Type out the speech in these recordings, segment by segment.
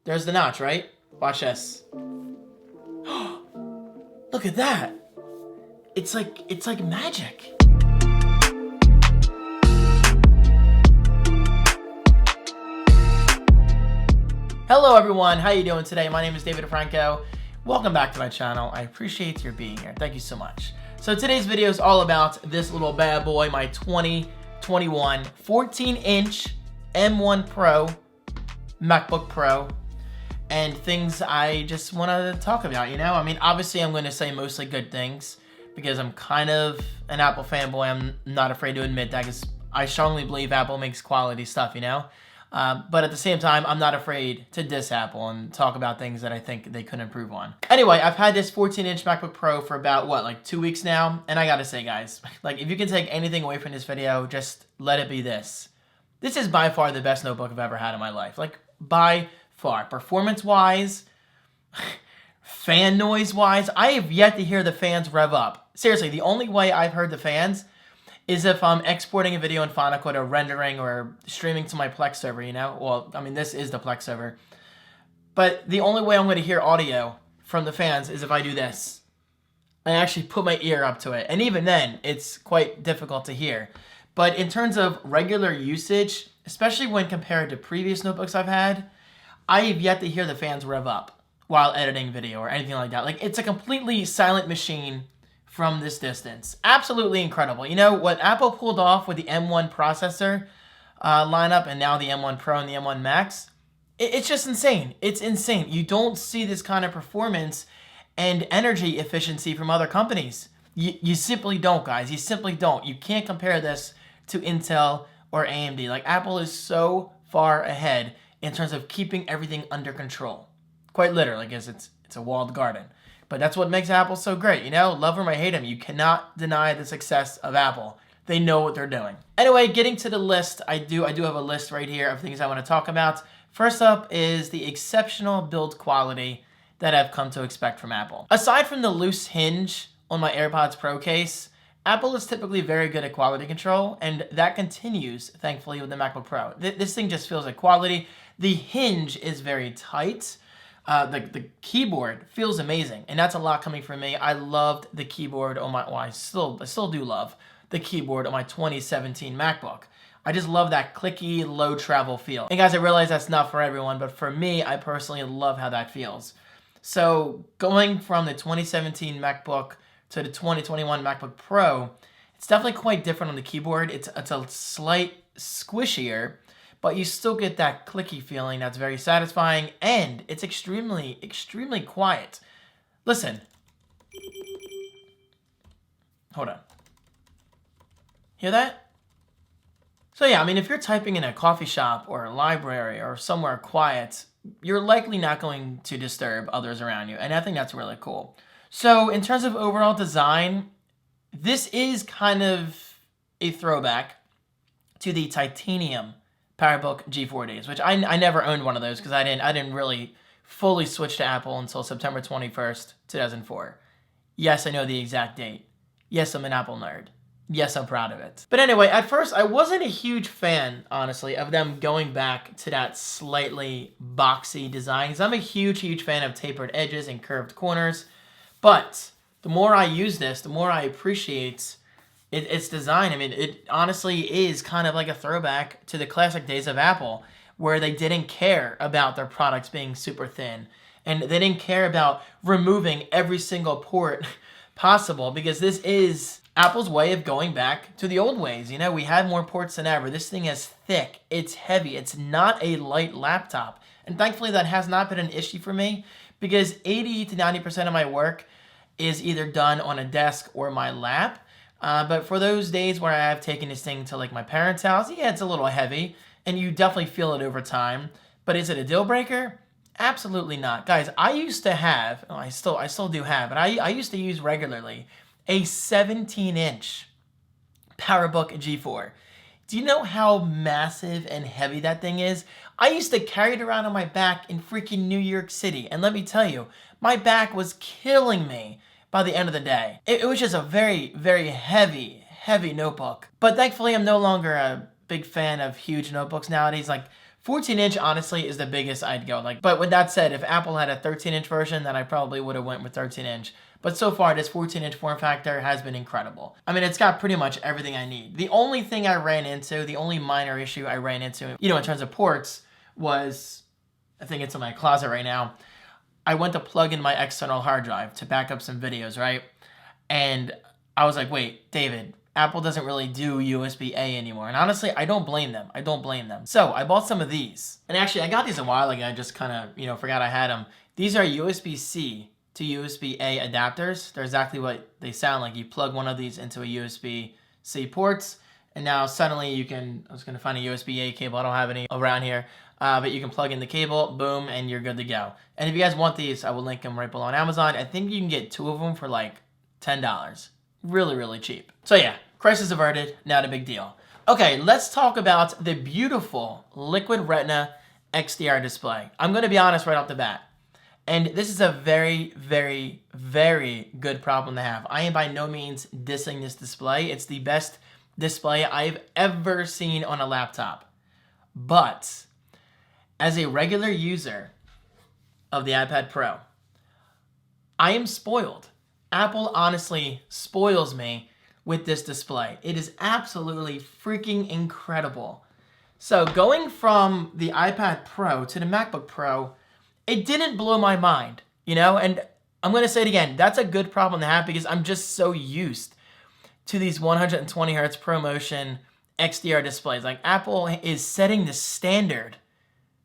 There's the notch, right? Watch this. Look at that. It's like magic. Hello everyone, how you doing today? My name is David Franco. Welcome back to my channel. I appreciate your being here. Thank you so much. So today's video is all about this little bad boy, my 2021 14-inch M1 Pro MacBook Pro, and things I just want to talk about, you know? I mean, obviously I'm going to say mostly good things because I'm kind of an Apple fanboy. I'm not afraid to admit that because I strongly believe Apple makes quality stuff, you know? But at the same time, I'm not afraid to diss Apple and talk about things that I think they could improve on. Anyway, I've had this 14-inch MacBook Pro for about, like 2 weeks now? And I gotta say, guys, like, if you can take anything away from this video, just let it be this. This is by far the best notebook I've ever had in my life. Like, by far. Performance-wise, fan noise-wise, I have yet to hear the fans rev up. Seriously, the only way I've heard the fans is if I'm exporting a video in Final Cut or rendering or streaming to my Plex server, you know? Well, I mean, this is the Plex server. But the only way I'm going to hear audio from the fans is if I do this. I actually put my ear up to it. And even then, it's quite difficult to hear. But in terms of regular usage, especially when compared to previous notebooks I've had, I have yet to hear the fans rev up while editing video or anything like that. Like, it's a completely silent machine from this distance. Absolutely incredible. You know, what Apple pulled off with the M1 processor lineup and now the M1 Pro and the M1 Max, it's just insane. It's insane. You don't see this kind of performance and energy efficiency from other companies. You simply don't, guys. You simply don't. You can't compare this to Intel or AMD. Like, Apple is so far ahead in terms of keeping everything under control. Quite literally, because it's a walled garden. But that's what makes Apple so great, you know? Love them or hate them, you cannot deny the success of Apple. They know what they're doing. Anyway, getting to the list, I do have a list right here of things I want to talk about. First up is the exceptional build quality that I've come to expect from Apple. Aside from the loose hinge on my AirPods Pro case, Apple is typically very good at quality control, and that continues, thankfully, with the MacBook Pro. This thing just feels like quality. The hinge is very tight. The keyboard feels amazing, and that's a lot coming from me. I loved the keyboard on my, well, I still do love the keyboard on my 2017 MacBook. I just love that clicky, low travel feel. And guys, I realize that's not for everyone, but for me, I personally love how that feels. So going from the 2017 MacBook to the 2021 MacBook Pro, it's definitely quite different on the keyboard. It's a slight squishier, but you still get that clicky feeling that's very satisfying, and it's extremely, extremely quiet. Listen. Hold on. Hear that? So yeah, I mean, if you're typing in a coffee shop or a library or somewhere quiet, you're likely not going to disturb others around you, and I think that's really cool. So in terms of overall design, this is kind of a throwback to the titanium PowerBook G40s, which I never owned one of those because I didn't really fully switch to Apple until September 21st, 2004. Yes, I know the exact date. Yes, I'm an Apple nerd. Yes, I'm proud of it. But anyway, at first, I wasn't a huge fan, honestly, of them going back to that slightly boxy design, because I'm a huge, huge fan of tapered edges and curved corners. But the more I use this, the more I appreciate its design. I mean, it honestly is kind of like a throwback to the classic days of Apple, where they didn't care about their products being super thin, and they didn't care about removing every single port possible, because this is Apple's way of going back to the old ways. You know, we had more ports than ever. This thing is thick, it's heavy, it's not a light laptop. And thankfully that has not been an issue for me, because 80 to 90% of my work is either done on a desk or my lap. But for those days where I have taken this thing to like my parents' house, yeah, it's a little heavy, and you definitely feel it over time. But is it a deal breaker? Absolutely not. Guys, I used to have, I still do have, but I used to use regularly a 17-inch PowerBook G4. Do you know how massive and heavy that thing is? I used to carry it around on my back in freaking New York City, and let me tell you, my back was killing me by the end of the day. It was just a very, very heavy notebook. But thankfully, I'm no longer a big fan of huge notebooks nowadays. Like, 14-inch honestly is the biggest I'd go. Like, but with that said, if Apple had a 13-inch version, then I probably would have went with 13-inch. But so far, this 14-inch form factor has been incredible. I mean, it's got pretty much everything I need. The only thing I ran into, the only minor issue I ran into, in terms of ports was, I think it's in my closet right now. I went to plug in my external hard drive to back up some videos, right? And I was like, wait, David, Apple doesn't really do USB-A anymore. And honestly, I don't blame them. I don't blame them. So I bought some of these. And actually, I got these a while ago. I just kind of, forgot I had them. These are USB-C to USB-A adapters. They're exactly what they sound like. You plug one of these into a USB-C ports, and now suddenly you can, I was going to find a USB-A cable. I don't have any around here. But you can plug in the cable, boom, and you're good to go. And if you guys want these, I will link them right below on Amazon. I think you can get 2 of them for like $10. Really, really cheap. So yeah, crisis averted, not a big deal. Okay, let's talk about the beautiful Liquid Retina XDR display. I'm going to be honest right off the bat. And this is a very, very, very good problem to have. I am by no means dissing this display. It's the best display I've ever seen on a laptop. But as a regular user of the iPad Pro, I am spoiled. Apple honestly spoils me with this display. It is absolutely freaking incredible. So going from the iPad Pro to the MacBook Pro, it didn't blow my mind, and I'm going to say it again. That's a good problem to have because I'm just so used to these 120 Hz ProMotion XDR displays. Like, Apple is setting the standard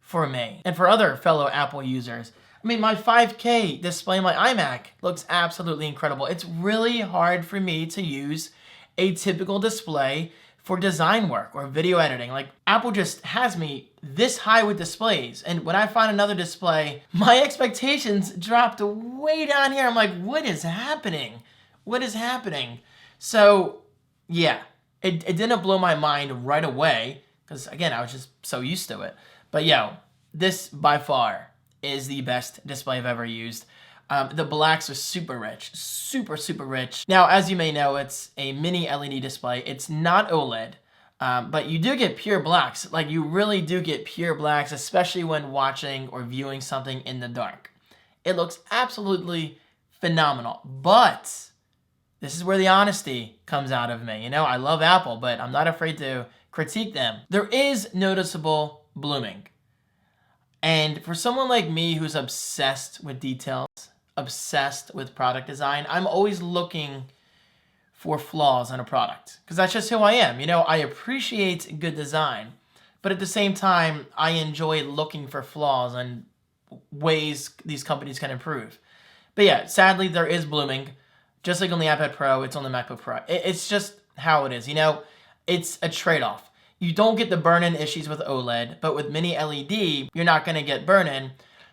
for me and for other fellow Apple users. I mean, my 5K display on my iMac looks absolutely incredible. It's really hard for me to use a typical display for design work or video editing. Like, Apple just has me this high with displays. And when I find another display, my expectations dropped way down here. I'm like, what is happening? What is happening? So, yeah, it didn't blow my mind right away because, again, I was just so used to it. But, this by far is the best display I've ever used. The blacks are super rich, super, super rich. Now, as you may know, it's a mini LED display. It's not OLED, but you do get pure blacks. Like, you really do get pure blacks, especially when watching or viewing something in the dark. It looks absolutely phenomenal. But this is where the honesty comes out of me. I love Apple, but I'm not afraid to critique them. There is noticeable blooming. And for someone like me who's obsessed with details, obsessed with product design, I'm always looking for flaws in a product because that's just who I am. I appreciate good design, but at the same time, I enjoy looking for flaws and ways these companies can improve. But yeah, sadly, there is blooming. Just like on the iPad Pro, it's on the MacBook Pro. It's just how it is. It's a trade-off. You don't get the burn-in issues with OLED, but with mini LED, you're not going to get burn-in.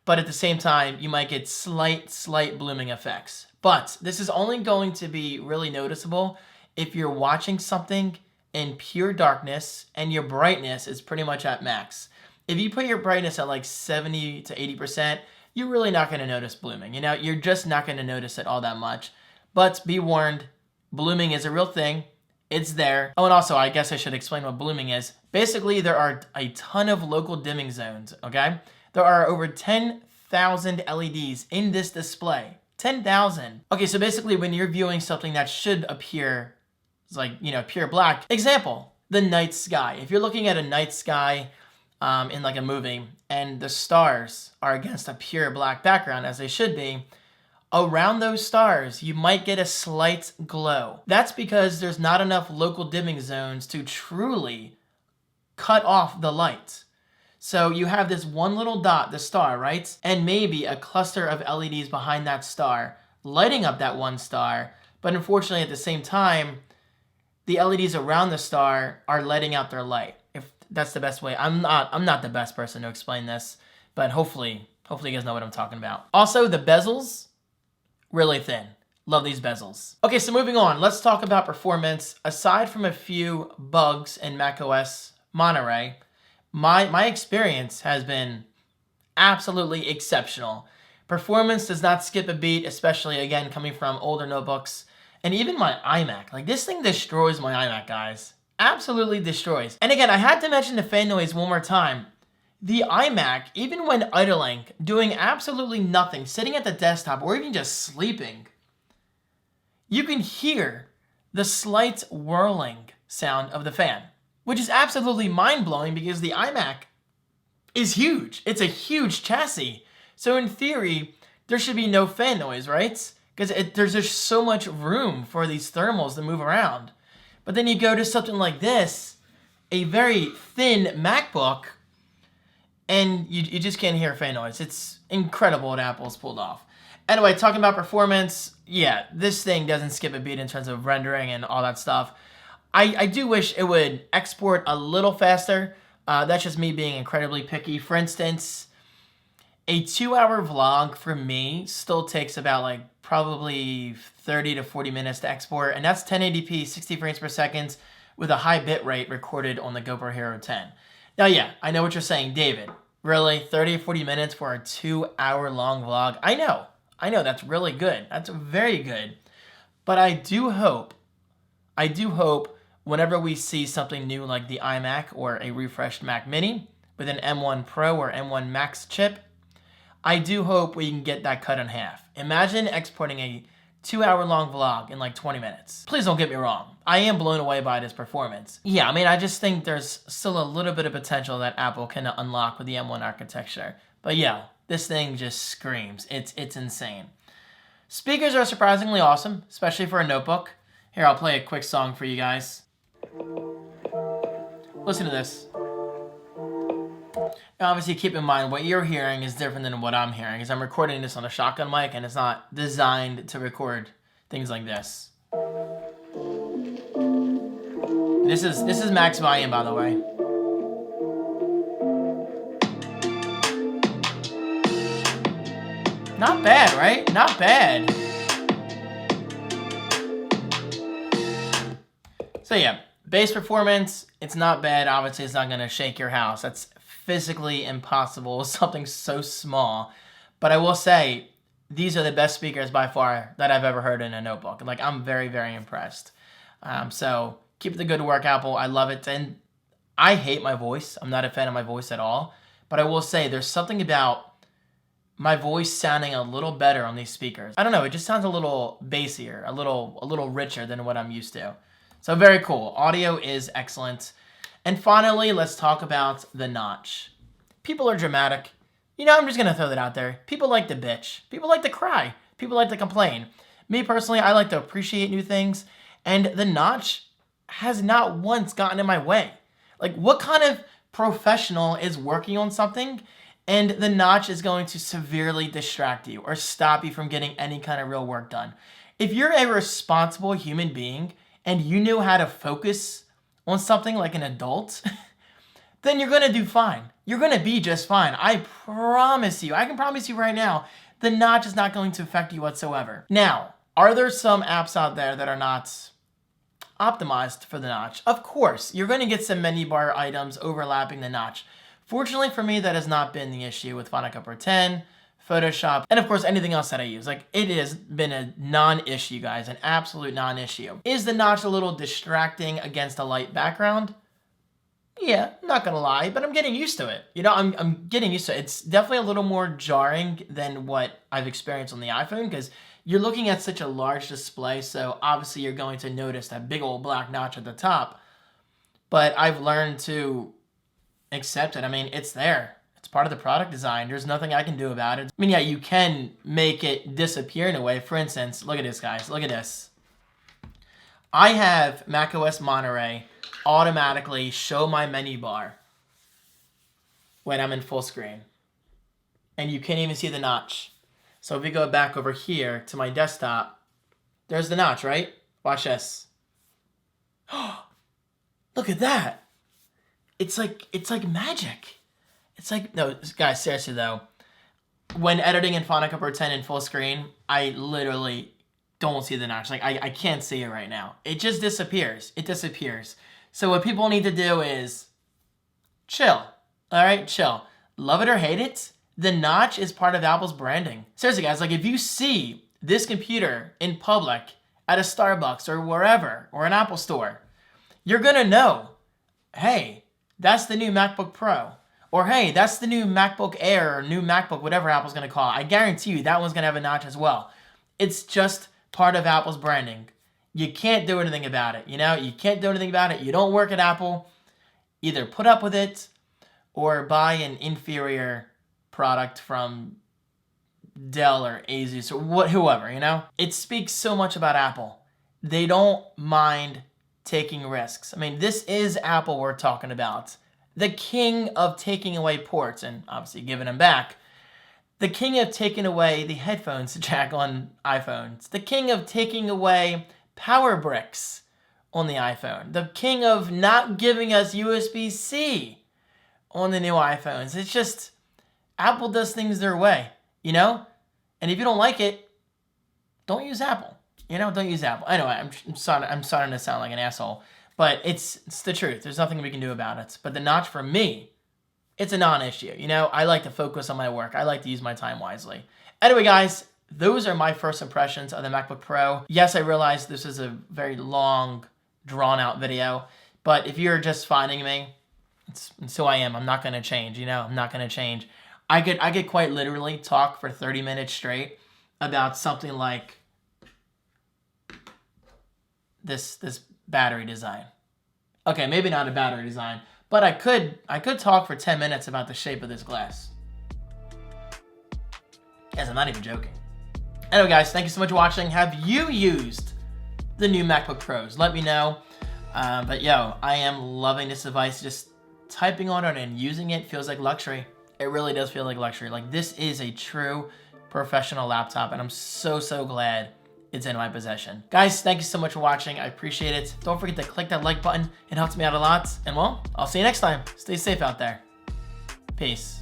But at the same time, you might get slight blooming effects. But this is only going to be really noticeable if you're watching something in pure darkness and your brightness is pretty much at max. If you put your brightness at like 70 to 80%, you're really not going to notice blooming. You're just not going to notice it all that much. But be warned, blooming is a real thing. It's there. Oh, and also, I guess I should explain what blooming is. Basically, there are a ton of local dimming zones, okay? There are over 10,000 LEDs in this display. 10,000. Okay, so basically, when you're viewing something that should appear, like, pure black. Example, the night sky. If you're looking at a night sky in like a movie, and the stars are against a pure black background, as they should be, around those stars, you might get a slight glow. That's because there's not enough local dimming zones to truly cut off the light. So you have this one little dot, the star, right? And maybe a cluster of LEDs behind that star, lighting up that one star. But unfortunately, at the same time, the LEDs around the star are letting out their light. If that's the best way. I'm not the best person to explain this, but hopefully you guys know what I'm talking about. Also, the bezels, really thin. Love these bezels. Okay, so moving on, let's talk about performance. Aside from a few bugs in macOS Monterey, my experience has been absolutely exceptional. Performance does not skip a beat, especially, again, coming from older notebooks. And even my iMac. Like, this thing destroys my iMac, guys. Absolutely destroys. And again, I had to mention the fan noise one more time. the iMac, even when idling, doing absolutely nothing, sitting at the desktop, or even just sleeping, you can hear the slight whirling sound of the fan, which is absolutely mind-blowing because the iMac is huge. It's a huge chassis. So in theory, there should be no fan noise, right? Because there's just so much room for these thermals to move around. But then you go to something like this, a very thin MacBook, and you just can't hear fan noise. It's incredible what Apple's pulled off. Anyway, talking about performance, yeah, this thing doesn't skip a beat in terms of rendering and all that stuff. I do wish it would export a little faster. That's just me being incredibly picky. For instance, a 2-hour vlog for me still takes about like probably 30 to 40 minutes to export, and that's 1080p, 60 frames per second with a high bit rate recorded on the GoPro Hero 10. Now, yeah, I know what you're saying, David. Really, 30 or 40 minutes for a 2-hour long vlog? I know, that's really good. That's very good. But I do hope whenever we see something new like the iMac or a refreshed Mac Mini with an M1 Pro or M1 Max chip, I do hope we can get that cut in half. Imagine exporting a 2-hour long vlog in like 20 minutes. Please don't get me wrong. I am blown away by this performance. Yeah, I mean, I just think there's still a little bit of potential that Apple can unlock with the M1 architecture. But yeah, this thing just screams. It's insane. Speakers are surprisingly awesome, especially for a notebook. Here, I'll play a quick song for you guys. Listen to this. Now, obviously, keep in mind, what you're hearing is different than what I'm hearing, because I'm recording this on a shotgun mic, and it's not designed to record things like this. This is max volume, by the way. Not bad, right? Not bad. So yeah, bass performance, it's not bad. Obviously, it's not going to shake your house. That's physically impossible with something so small. But I will say, these are the best speakers by far that I've ever heard in a notebook. Like, I'm very, very impressed. So keep the good work, Apple. I love it. And I hate my voice. I'm not a fan of my voice at all. But I will say, there's something about my voice sounding a little better on these speakers. I don't know, it just sounds a little bassier, a little richer than what I'm used to. So very cool. Audio is excellent. And finally, let's talk about the notch. People are dramatic. You know, I'm just gonna throw that out there. People like to bitch. People like to cry. People like to complain. Me personally, I like to appreciate new things, and the notch has not once gotten in my way. Like, what kind of professional is working on something and the notch is going to severely distract you or stop you from getting any kind of real work done? If you're a responsible human being and you know how to focus on something like an adult, then you're going to do fine. You're going to be just fine. I promise you. I can promise you right now, the notch is not going to affect you whatsoever. Now, are there some apps out there that are not optimized for the notch? Of course, you're going to get some menu bar items overlapping the notch. Fortunately for me, that has not been the issue with Final Cut Pro 10, Photoshop, and of course anything else that I use. Like, it has been a non-issue, guys, an absolute non-issue. Is the notch a little distracting against a light background? Yeah, I'm not gonna lie, but I'm getting used to it. You know, I'm getting used to it. It's definitely a little more jarring than what I've experienced on the iPhone, because you're looking at such a large display, so obviously you're going to notice that big old black notch at the top. But I've learned to accept it. I mean, it's there. It's part of the product design. There's nothing I can do about it. I mean, yeah, you can make it disappear in a way. For instance, look at this, guys. Look at this. I have macOS Monterey automatically show my menu bar when I'm in full screen. And you can't even see the notch. So if we go back over here to my desktop, there's the notch, right? Watch this. Look at that. It's like magic. It's like, no, guys, seriously though, when editing in Final Cut Pro 10 in full screen, I literally don't see the notch. Like, I can't see it right now. It just disappears. It disappears. So what people need to do is chill. All right, chill. Love it or hate it, the notch is part of Apple's branding. Seriously, guys, like, if you see this computer in public at a Starbucks or wherever, or an Apple store, you're gonna know, hey, that's the new MacBook Pro. Or hey, that's the new MacBook Air or new MacBook, whatever Apple's gonna call it. I guarantee you that one's gonna have a notch as well. It's just part of Apple's branding. You can't do anything about it, you know? You can't do anything about it. You don't work at Apple. Either put up with it or buy an inferior product from Dell or Asus or whoever, you know? It speaks so much about Apple. They don't mind taking risks. I mean, this is Apple we're talking about. The king of taking away ports and obviously giving them back. The king of taking away the headphones jack on iPhones. The king of taking away power bricks on the iPhone. The king of not giving us USB-C on the new iPhones. It's just, Apple does things their way, you know? And if you don't like it, don't use Apple. You know, don't use Apple. Anyway, I'm starting to sound like an asshole. But it's the truth. There's nothing we can do about it. But the notch for me, it's a non-issue. You know, I like to focus on my work. I like to use my time wisely. Anyway, guys, those are my first impressions of the MacBook Pro. Yes, I realize this is a very long, drawn-out video. But if you're just finding me, it's who I am. I'm not going to change, you know? I'm not going to change. I could quite literally talk for 30 minutes straight about something like this battery design. Okay, maybe not a battery design, but I could talk for 10 minutes about the shape of this glass. Yes, I'm not even joking. Anyway, guys, thank you so much for watching. Have you used the new MacBook Pros? Let me know. But yo, I am loving this device. Just typing on it and using it feels like luxury. It really does feel like luxury. Like, this is a true professional laptop, and I'm so glad it's in my possession. Guys, thank you so much for watching. I appreciate it. Don't forget to click that like button. It helps me out a lot. And well, I'll see you next time. Stay safe out there. Peace.